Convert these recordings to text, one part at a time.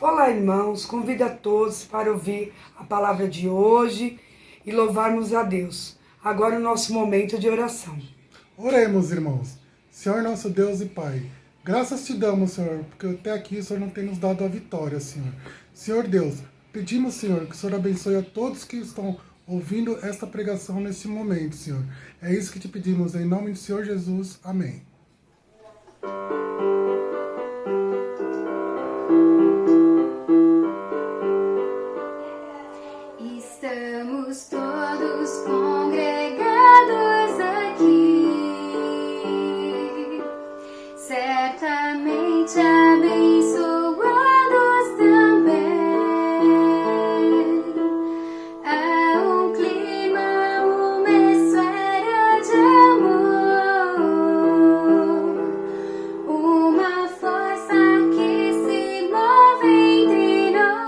Olá, irmãos, convido a todos para ouvir a palavra de hoje e louvarmos a Deus. Agora o nosso momento de oração. Oremos, irmãos. Senhor nosso Deus e Pai, graças te damos, Senhor, porque até aqui o Senhor não tem nos dado a vitória, Senhor. Senhor Deus, pedimos, Senhor, que o Senhor abençoe a todos que estão ouvindo esta pregação neste momento, Senhor. É isso que te pedimos, em nome do Senhor Jesus. Amém. Estamos todos congregados aqui, certamente abençoados também. Há um clima, uma esfera de amor, uma força que se move entre nós.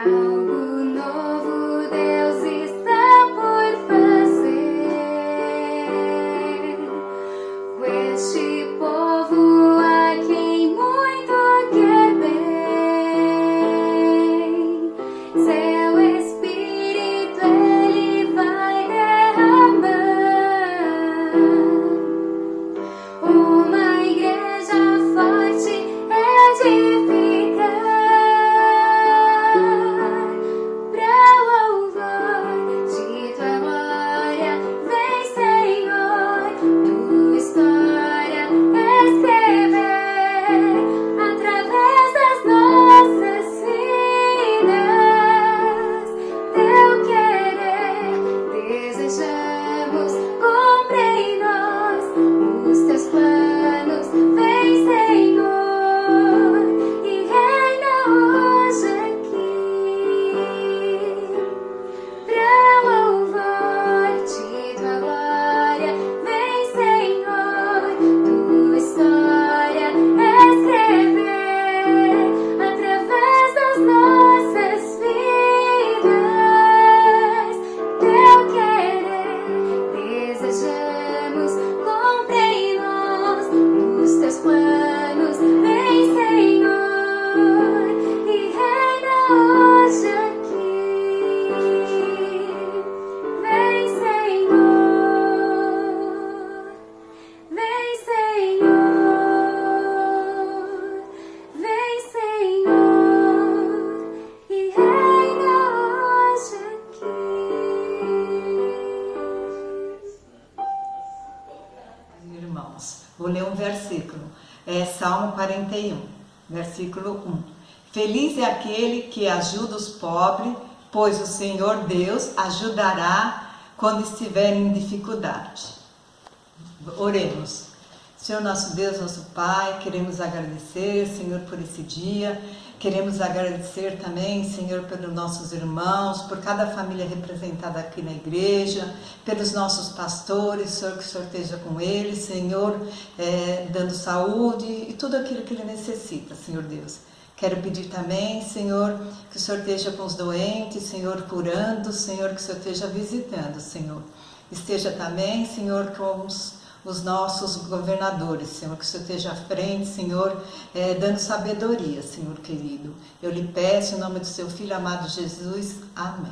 Algo novo Deus está por fazer com este povo a quem muito quer bem. Seu Espírito Ele vai derramar. Uma igreja forte edificar pra louvor de tua glória. Vem, Senhor, tua história escrever através das nossas vidas. Teu querer desejamos, cumpre em nós os teus planos. Vem, Senhor, e reina hoje aqui, pra louvor de tua glória. Vem, Senhor, tua história escrever através das nossas vidas. Teu querer desejamos, cumpre em nós os teus planos. Vem, Senhor, e reina hoje aqui. Vem, Senhor, vem, Senhor, vem, Senhor, e reina hoje aqui. Irmãos, vou ler um versículo, Salmo 41, versículo 1. Feliz é aquele que ajuda os pobres, pois o Senhor Deus ajudará quando estiver em dificuldade. Oremos. Senhor nosso Deus, nosso Pai, queremos agradecer, Senhor, por esse dia. Queremos agradecer também, Senhor, pelos nossos irmãos, por cada família representada aqui na igreja, pelos nossos pastores, Senhor, que o Senhor esteja com eles, Senhor, dando saúde e tudo aquilo que ele necessita, Senhor Deus. Quero pedir também, Senhor, que o Senhor esteja com os doentes, Senhor, curando, Senhor, que o Senhor esteja visitando, Senhor. Esteja também, Senhor, com os nossos governadores, Senhor, que o Senhor esteja à frente, Senhor, dando sabedoria, Senhor querido. Eu lhe peço em nome do seu Filho amado Jesus. Amém.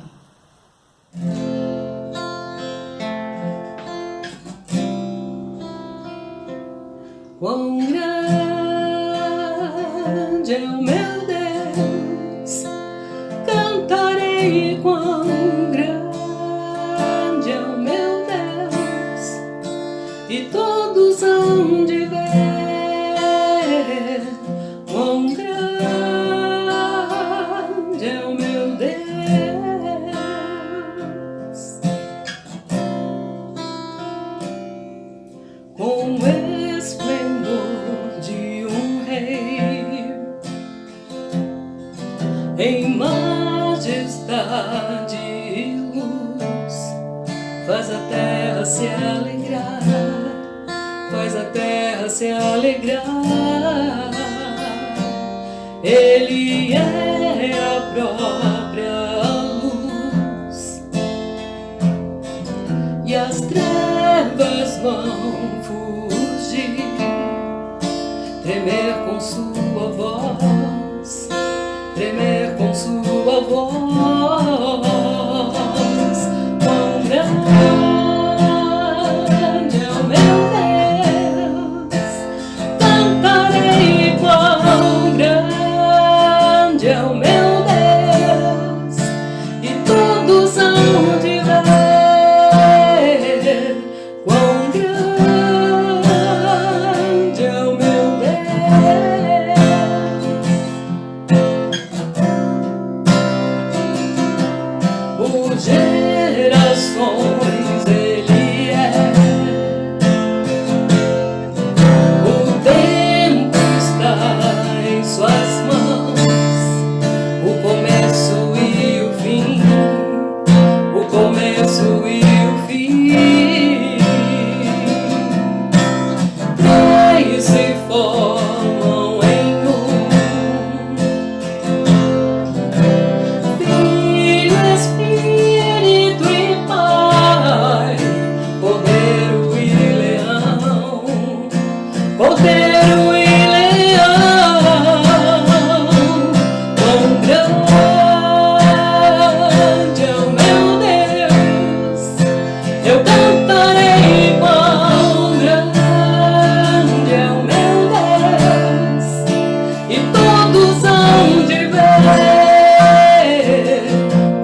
Quão grande é o meu Deus, cantarei quão grande é o meu Deus, e todos hão de ver quão grande é o meu Deus. Com o esplendor de um rei, em majestade e luz, faz a terra se alegrar, faz a terra se alegrar. Ele é a própria luz, e as trevas vão fugir, tremer com sua Cordeiro e leão, quão grande é o meu Deus, eu cantarei quão grande é o meu Deus, e todos hão de ver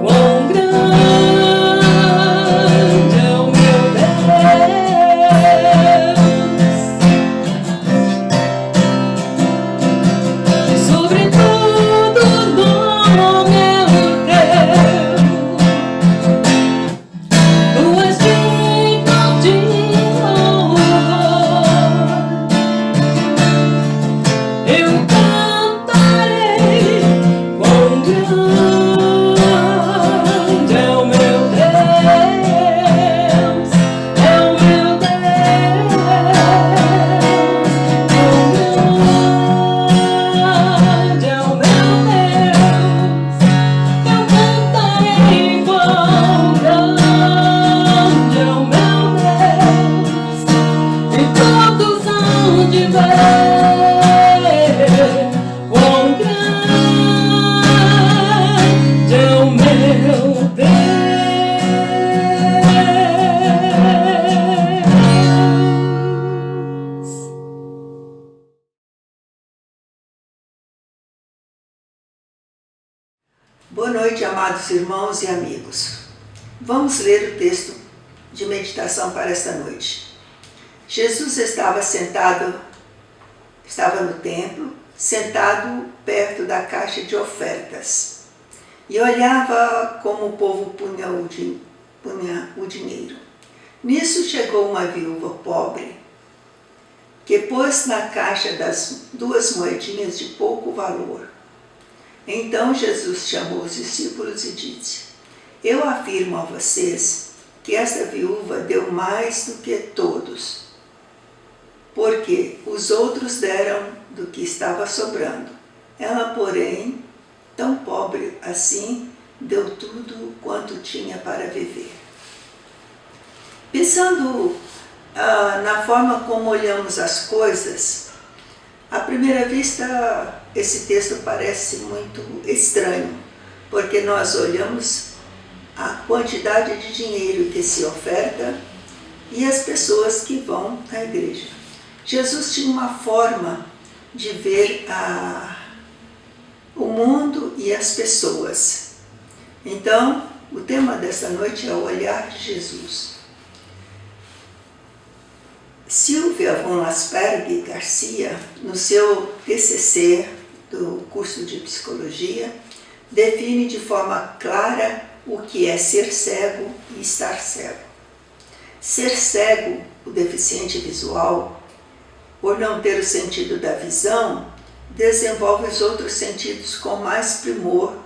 quão grande é o meu Deus. Sobre todo nome é o teu, tu és digno de louvor. Eu cantarei quão grande é o meu Deus, é o meu Deus, quão grande é o meu Deus. Eu cantarei quão grande é o meu Deus, e todos hão de ver quão grande é o meu Deus. Boa noite, amados irmãos e amigos. Vamos ler o texto de meditação para esta noite. Jesus estava no templo, sentado perto da caixa de ofertas, e olhava como o povo punha o dinheiro. Nisso chegou uma viúva pobre, que pôs na caixa das 2 moedinhas de pouco valor. Então Jesus chamou os discípulos e disse: Eu afirmo a vocês que esta viúva deu mais do que todos, porque os outros deram do que estava sobrando. Ela, porém, tão pobre assim, deu tudo quanto tinha para viver. Pensando na forma como olhamos as coisas, à primeira vista, esse texto parece muito estranho, porque nós olhamos a quantidade de dinheiro que se oferta e as pessoas que vão à igreja. Jesus tinha uma forma de ver o mundo e as pessoas. Então, o tema desta noite é o olhar de Jesus. Silvia von Asperg Garcia, no seu TCC do curso de psicologia, define de forma clara o que é ser cego e estar cego. Ser cego, o deficiente visual, por não ter o sentido da visão, desenvolve os outros sentidos com mais primor,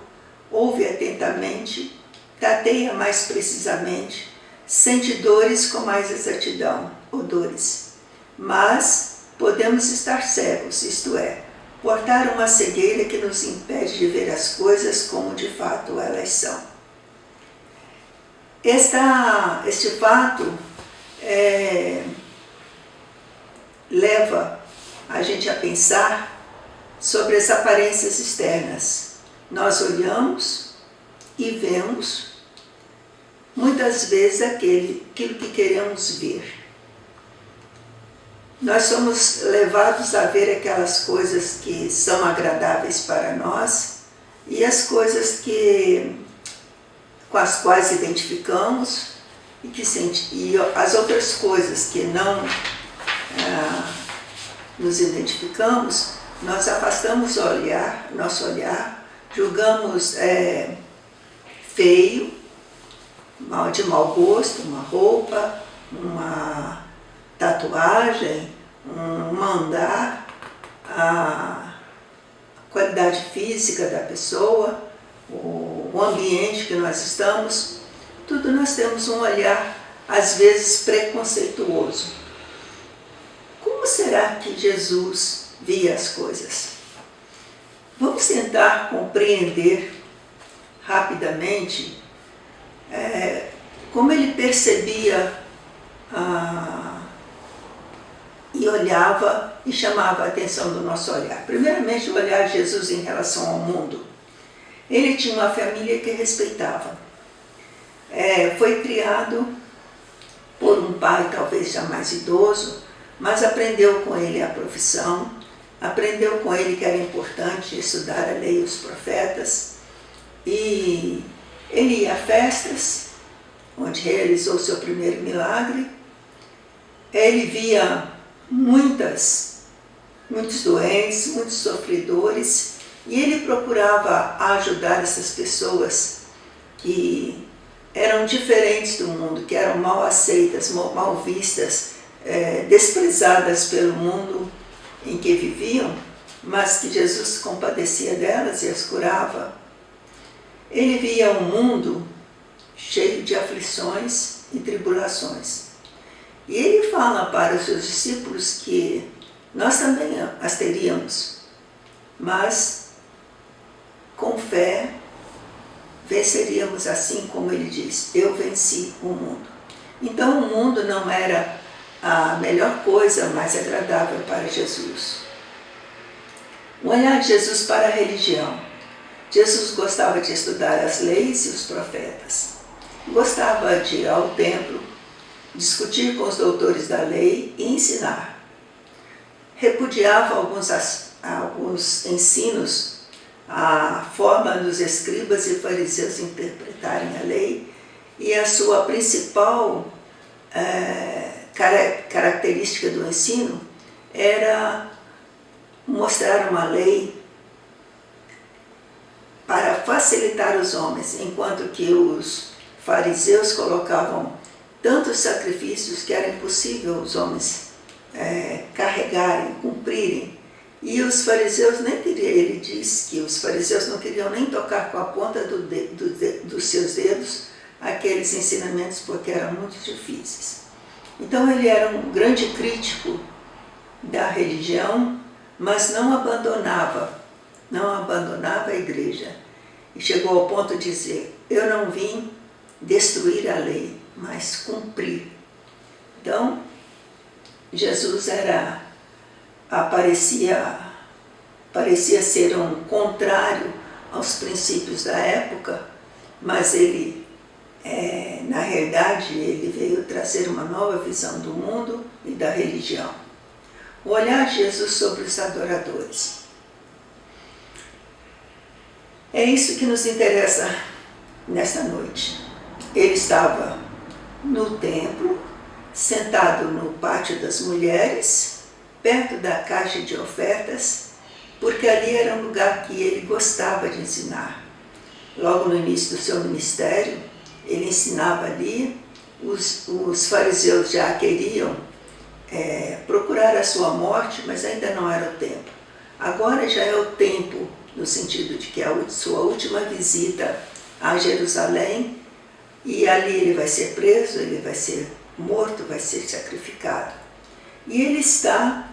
ouve atentamente, tateia mais precisamente, sente dores com mais exatidão, odores. Mas podemos estar cegos, isto é, portar uma cegueira que nos impede de ver as coisas como de fato elas são. Este fato leva a gente a pensar sobre as aparências externas. Nós olhamos e vemos muitas vezes aquilo que queremos ver. Nós somos levados a ver aquelas coisas que são agradáveis para nós e as coisas com as quais identificamos e as outras coisas que não nos identificamos, nós afastamos nosso olhar, julgamos feio, de mau gosto, uma roupa, uma tatuagem, um andar, a qualidade física da pessoa, o ambiente que nós estamos, tudo nós temos um olhar, às vezes, preconceituoso. Como será que Jesus via as coisas? Vamos tentar compreender rapidamente como ele percebia e olhava e chamava a atenção do nosso olhar. Primeiramente, o olhar de Jesus em relação ao mundo. Ele tinha uma família que respeitava. Foi criado por um pai talvez já mais idoso, mas aprendeu com ele a profissão, aprendeu com ele que era importante estudar a lei e os profetas, e ele ia a festas, onde realizou seu primeiro milagre. Ele via muitos doentes, muitos sofredores, e ele procurava ajudar essas pessoas que eram diferentes do mundo, que eram mal aceitas, mal vistas, desprezadas pelo mundo em que viviam, mas que Jesus compadecia delas e as curava. Ele via um mundo cheio de aflições e tribulações. E ele fala para os seus discípulos que nós também as teríamos, mas com fé venceríamos, assim como ele diz, eu venci o mundo. Então o mundo não era a melhor coisa, mais agradável para Jesus. O olhar de Jesus para a religião. Jesus gostava de estudar as leis e os profetas. Gostava de ir ao templo, discutir com os doutores da lei e ensinar. Repudiava alguns ensinos, a forma dos escribas e fariseus interpretarem a lei, e a sua principal característica do ensino era mostrar uma lei para facilitar os homens, enquanto que os fariseus colocavam tantos sacrifícios que era impossível os homens carregarem, cumprirem. E os fariseus nem queriam, ele diz que os fariseus não queriam nem tocar com a ponta dos seus dedos aqueles ensinamentos, porque eram muito difíceis. Então ele era um grande crítico da religião, mas não abandonava a igreja. E chegou ao ponto de dizer, eu não vim destruir a lei, mas cumprir. Então, Jesus parecia ser um contrário aos princípios da época, mas ele, na realidade, ele veio trazer uma nova visão do mundo e da religião. O olhar de Jesus sobre os adoradores. É isso que nos interessa nesta noite. Ele estava no templo, sentado no pátio das mulheres, perto da caixa de ofertas, porque ali era um lugar que ele gostava de ensinar. Logo no início do seu ministério, ele ensinava ali, os fariseus já queriam procurar a sua morte, mas ainda não era o tempo. Agora já é o tempo, no sentido de que é a sua última visita a Jerusalém, e ali ele vai ser preso, ele vai ser morto, vai ser sacrificado. E ele está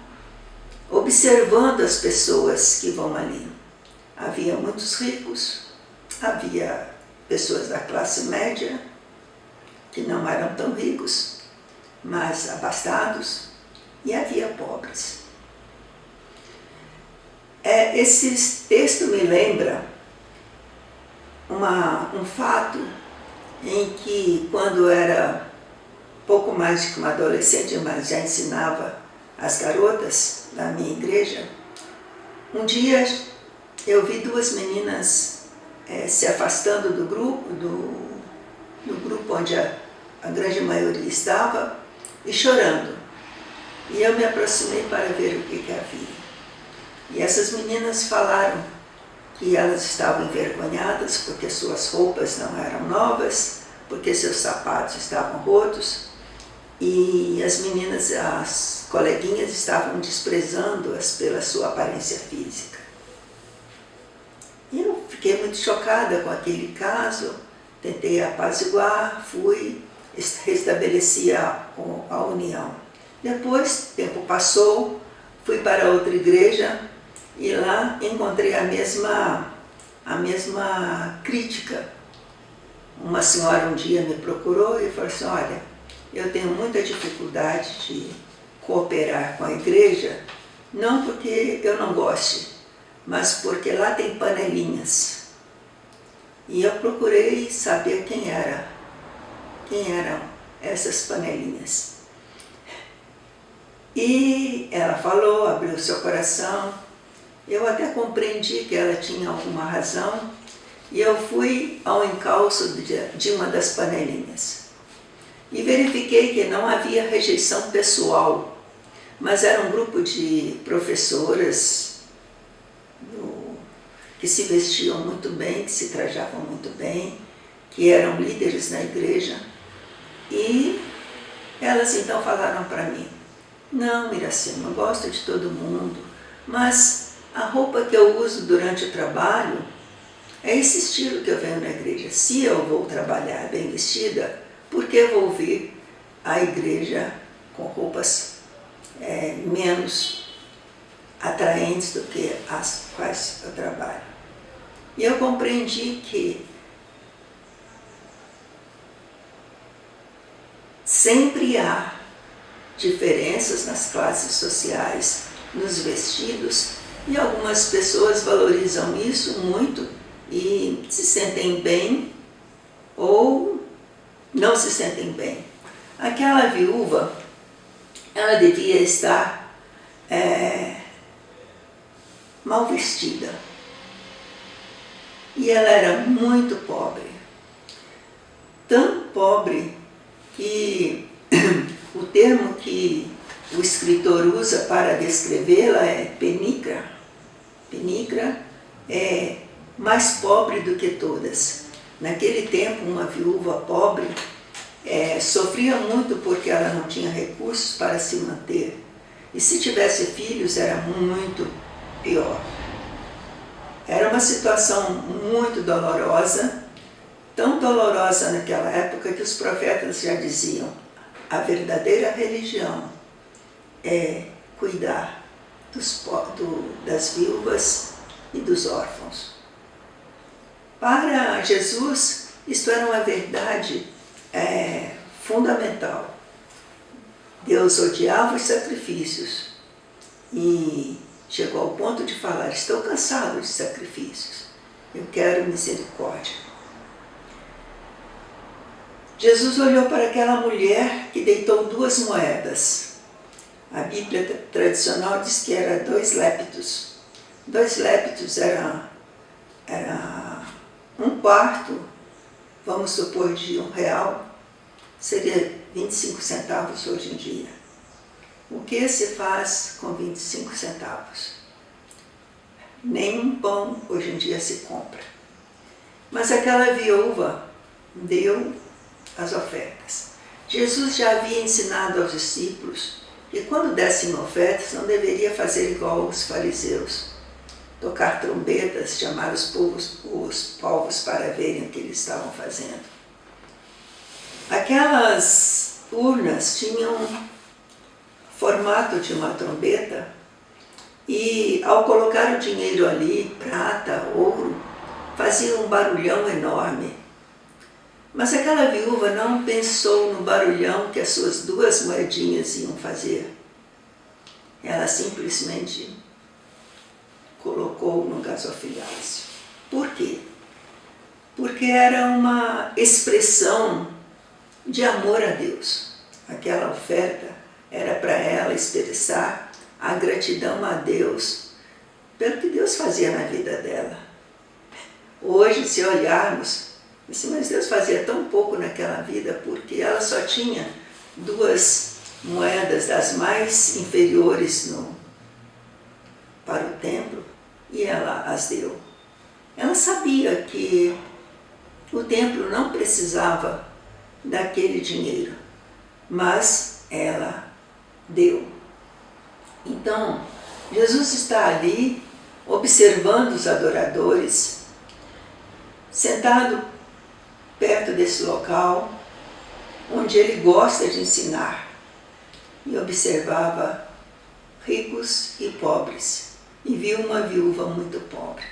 observando as pessoas que vão ali. Havia muitos ricos, havia pessoas da classe média, que não eram tão ricos, mas abastados, e havia pobres. Esse texto me lembra um fato em que, quando era pouco mais do que uma adolescente, mas já ensinava as garotas da minha igreja, um dia eu vi duas meninas se afastando do grupo onde a grande maioria estava, e chorando. E eu me aproximei para ver o que havia. E essas meninas falaram que elas estavam envergonhadas porque suas roupas não eram novas, porque seus sapatos estavam rotos, e as meninas, as coleguinhas, estavam desprezando-as pela sua aparência física. E eu fiquei muito chocada com aquele caso, tentei apaziguar, restabeleci a união. Depois, o tempo passou, fui para outra igreja e lá encontrei a mesma crítica. Uma senhora um dia me procurou e falou assim, olha, eu tenho muita dificuldade de cooperar com a igreja, não porque eu não goste, mas porque lá tem panelinhas. E eu procurei saber quem eram essas panelinhas. E ela falou, abriu seu coração. Eu até compreendi que ela tinha alguma razão e eu fui ao encalço de uma das panelinhas. E verifiquei que não havia rejeição pessoal, mas era um grupo de professoras que se vestiam muito bem, que se trajavam muito bem, que eram líderes na igreja. E elas então falaram para mim: não, Iracema, eu gosto de todo mundo, mas a roupa que eu uso durante o trabalho é esse estilo que eu venho na igreja. Se eu vou trabalhar bem vestida, por que eu vou vir à igreja com roupas menos atraentes do que as quais eu trabalho? E eu compreendi que sempre há diferenças nas classes sociais, nos vestidos, e algumas pessoas valorizam isso muito e se sentem bem ou não se sentem bem. Aquela viúva, ela devia estar mal vestida. E ela era muito pobre. Tão pobre que o termo que o escritor usa para descrevê-la é penigra. Penigra é mais pobre do que todas. Naquele tempo, uma viúva pobre sofria muito porque ela não tinha recursos para se manter. E se tivesse filhos, era muito pior. Era uma situação muito dolorosa, tão dolorosa naquela época que os profetas já diziam: a verdadeira religião é cuidar das viúvas e dos órfãos. Para Jesus, isto era uma verdade fundamental. Deus odiava os sacrifícios e chegou ao ponto de falar: estou cansado de sacrifícios, eu quero misericórdia. Jesus olhou para aquela mulher que deitou 2 moedas. A Bíblia tradicional diz que era 2 lépitos. 2 lépitos era 1/4, vamos supor, de R$1, seria 25 centavos hoje em dia. O que se faz com 25 centavos? Nenhum pão hoje em dia se compra. Mas aquela viúva deu as ofertas. Jesus já havia ensinado aos discípulos que quando dessem ofertas não deveria fazer igual os fariseus, tocar trombetas, chamar os povos para verem o que eles estavam fazendo. Aquelas urnas tinham formato de uma trombeta e ao colocar o dinheiro ali, prata, ouro, fazia um barulhão enorme. Mas aquela viúva não pensou no barulhão que as suas 2 moedinhas iam fazer. Ela simplesmente colocou no gasofilácio. Por quê? Porque era uma expressão de amor a Deus. Aquela oferta era para ela expressar a gratidão a Deus pelo que Deus fazia na vida dela. Hoje, se olharmos, mas Deus fazia tão pouco naquela vida porque ela só tinha 2 moedas das mais inferiores para o templo e ela as deu. Ela sabia que o templo não precisava daquele dinheiro, mas ela deu. Então, Jesus está ali observando os adoradores, sentado perto desse local onde ele gosta de ensinar, e observava ricos e pobres e viu uma viúva muito pobre.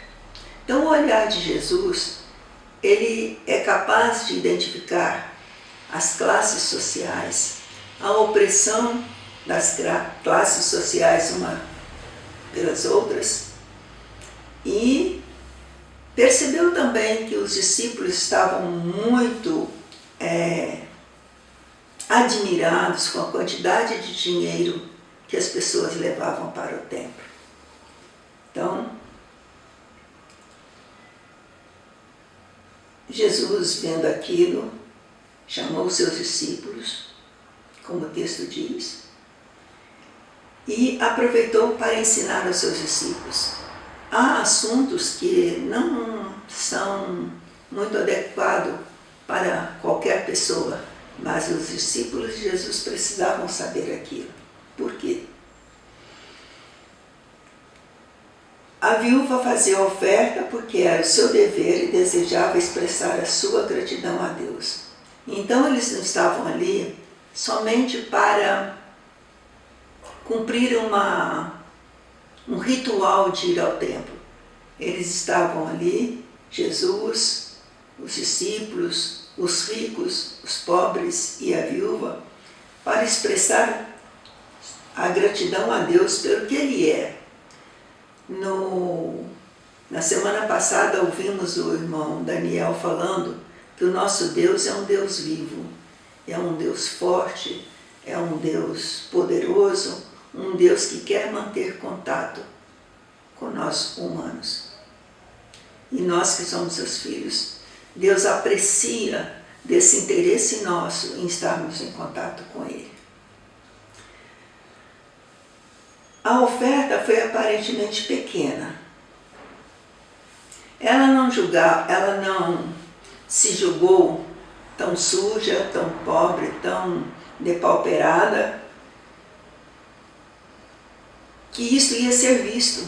Então o olhar de Jesus, ele é capaz de identificar as classes sociais, a opressão das classes sociais uma pelas outras, e percebeu também que os discípulos estavam muito admirados com a quantidade de dinheiro que as pessoas levavam para o templo. Então, Jesus, vendo aquilo, chamou os seus discípulos, como o texto diz, e aproveitou para ensinar aos seus discípulos. Há assuntos que não são muito adequados para qualquer pessoa, mas os discípulos de Jesus precisavam saber aquilo. Por quê? A viúva fazia oferta porque era o seu dever e desejava expressar a sua gratidão a Deus. Então eles não estavam ali somente para cumprir um ritual de ir ao templo. Eles estavam ali, Jesus, os discípulos, os ricos, os pobres e a viúva, para expressar a gratidão a Deus pelo que Ele é. Na semana passada ouvimos o irmão Daniel falando que o nosso Deus é um Deus vivo, é um Deus forte, é um Deus poderoso, um Deus que quer manter contato com nós humanos. E nós que somos seus filhos, Deus aprecia desse interesse nosso em estarmos em contato com Ele. A oferta foi aparentemente pequena. Ela não se julgou tão suja, tão pobre, tão depauperada, que isso ia ser visto.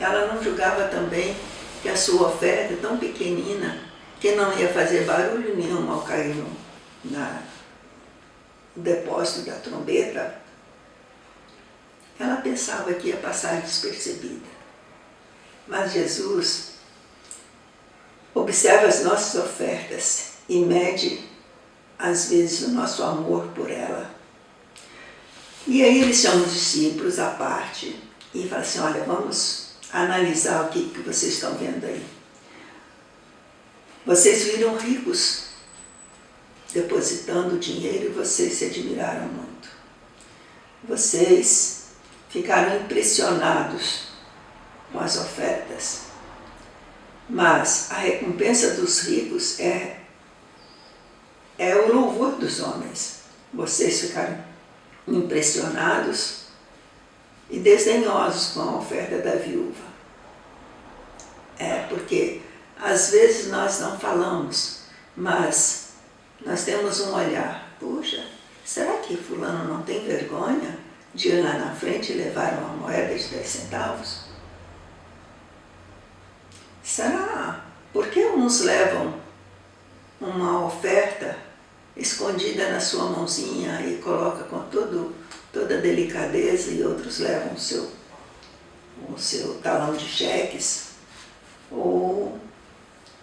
Ela não julgava também que a sua oferta tão pequenina, que não ia fazer barulho nenhum ao cair no depósito da trombeta, ela pensava que ia passar despercebida. Mas Jesus observa as nossas ofertas e mede, às vezes, o nosso amor por ela. E aí ele chama os discípulos à parte e fala assim: olha, vamos analisar o que vocês estão vendo aí. Vocês viram ricos depositando dinheiro e vocês se admiraram muito. Vocês ficaram impressionados com as ofertas. Mas a recompensa dos ricos é o louvor dos homens. Vocês ficaram impressionados e desdenhosos com a oferta da viúva. Porque às vezes nós não falamos, mas nós temos um olhar. Puxa, será que fulano não tem vergonha de ir lá na frente e levar uma moeda de 10 centavos? Será? Por que uns levam uma oferta escondida na sua mãozinha e coloca com toda a delicadeza, e outros levam o seu talão de cheques ou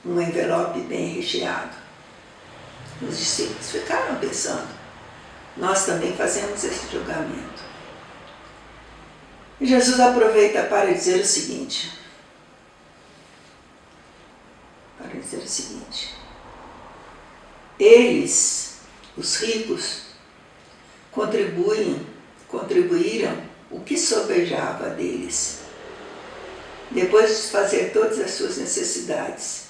um envelope bem recheado? Os discípulos ficaram pensando. Nós também fazemos esse julgamento. E Jesus aproveita para dizer o seguinte. Eles, os ricos, contribuíram o que sobejava deles. Depois de fazer todas as suas necessidades,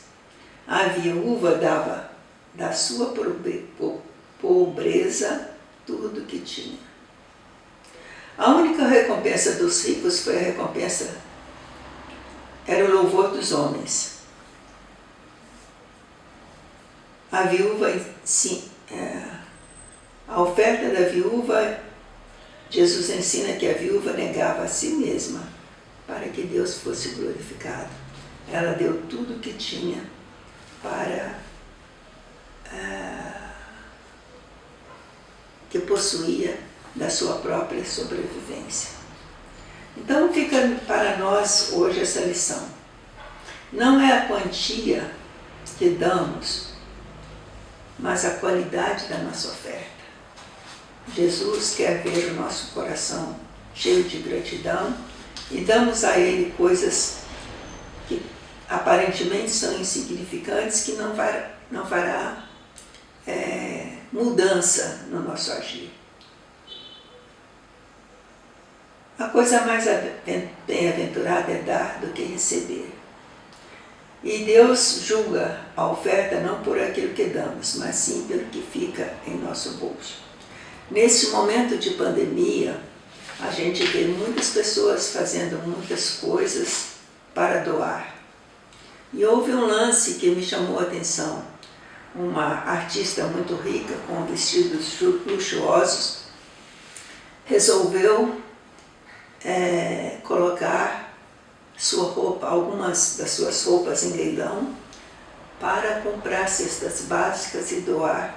a viúva dava da sua pobreza tudo que tinha. A única recompensa dos ricos foi era o louvor dos homens. A viúva, sim, a oferta da viúva, Jesus ensina que a viúva negava a si mesma para que Deus fosse glorificado. Ela deu tudo o que tinha para que possuía da sua própria sobrevivência. Então fica para nós hoje essa lição. Não é a quantia que damos, mas a qualidade da nossa oferta. Jesus quer ver o nosso coração cheio de gratidão e damos a Ele coisas que aparentemente são insignificantes, que não fará mudança no nosso agir. A coisa mais bem-aventurada é dar do que receber. E Deus julga a oferta não por aquilo que damos, mas sim pelo que fica em nosso bolso. Nesse momento de pandemia, a gente vê muitas pessoas fazendo muitas coisas para doar. E houve um lance que me chamou a atenção. Uma artista muito rica, com vestidos luxuosos, resolveu colocar sua roupa, algumas das suas roupas em leilão, para comprar cestas básicas e doar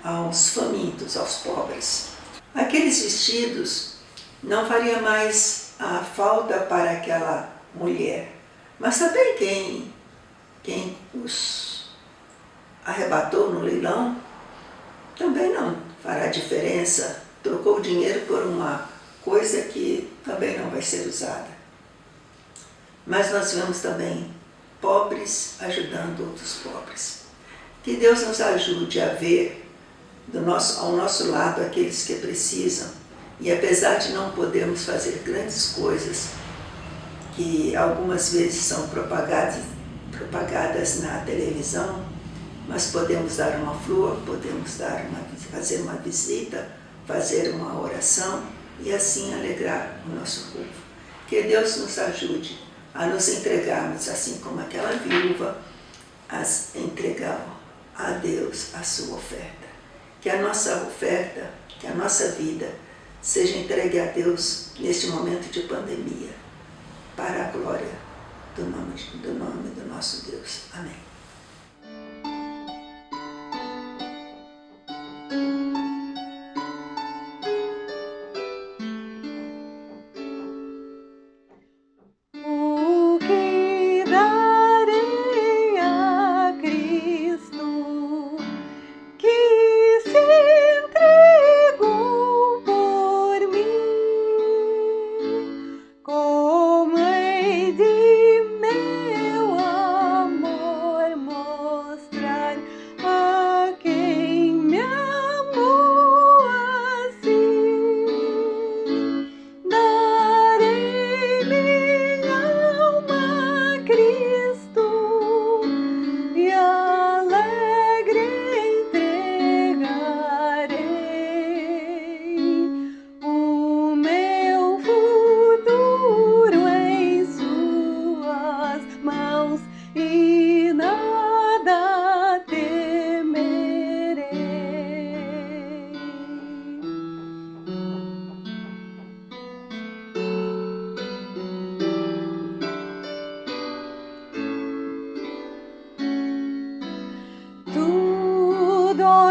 aos famintos, aos pobres. Aqueles vestidos não faria mais a falta para aquela mulher, mas também quem os arrebatou no leilão também não fará diferença, trocou o dinheiro por uma coisa que também não vai ser usada. Mas nós vemos também pobres ajudando outros pobres. Que Deus nos ajude a ver ao nosso lado aqueles que precisam, e apesar de não podermos fazer grandes coisas, que algumas vezes são propagadas na televisão, mas podemos dar uma flor, podemos fazer uma visita, fazer uma oração e assim alegrar o nosso povo. Que Deus nos ajude a nos entregarmos, assim como aquela viúva entregou a Deus a sua oferta. Que a nossa oferta, que a nossa vida seja entregue a Deus neste momento de pandemia, para a glória do nome do nosso Deus. Amém.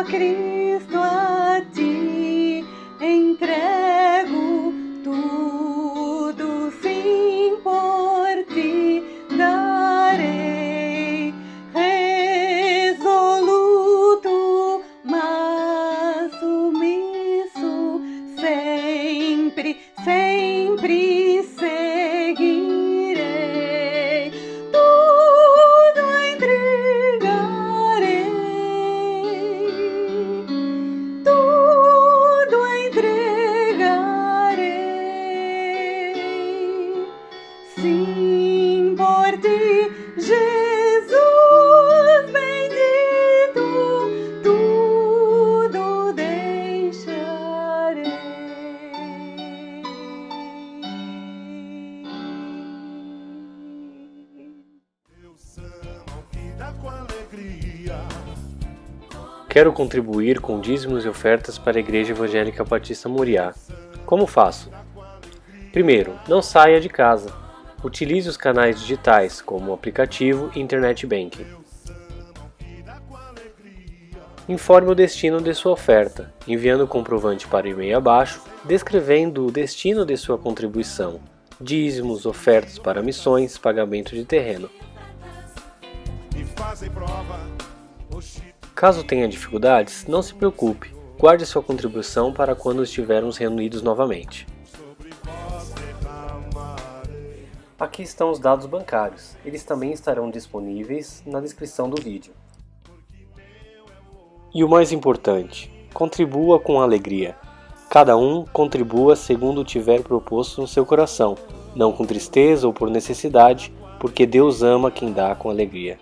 Cristo, a ti entrego tudo, sim, por ti darei, resoluto, mas sumiço, sempre, sempre seguirei, tudo entregarei. Sim, por ti, Jesus bendito, tudo deixarei. Deus ama vida com alegria. Quero contribuir com dízimos e ofertas para a Igreja Evangélica Batista Moriá. Como faço? Primeiro, não saia de casa. Utilize os canais digitais, como o aplicativo e Internet Banking. Informe o destino de sua oferta, enviando o comprovante para o e-mail abaixo, descrevendo o destino de sua contribuição, dízimos, ofertas para missões, pagamento de terreno. Caso tenha dificuldades, não se preocupe. Guarde sua contribuição para quando estivermos reunidos novamente. Aqui estão os dados bancários. Eles também estarão disponíveis na descrição do vídeo. E o mais importante, contribua com alegria. Cada um contribua segundo tiver proposto no seu coração, não com tristeza ou por necessidade, porque Deus ama quem dá com alegria.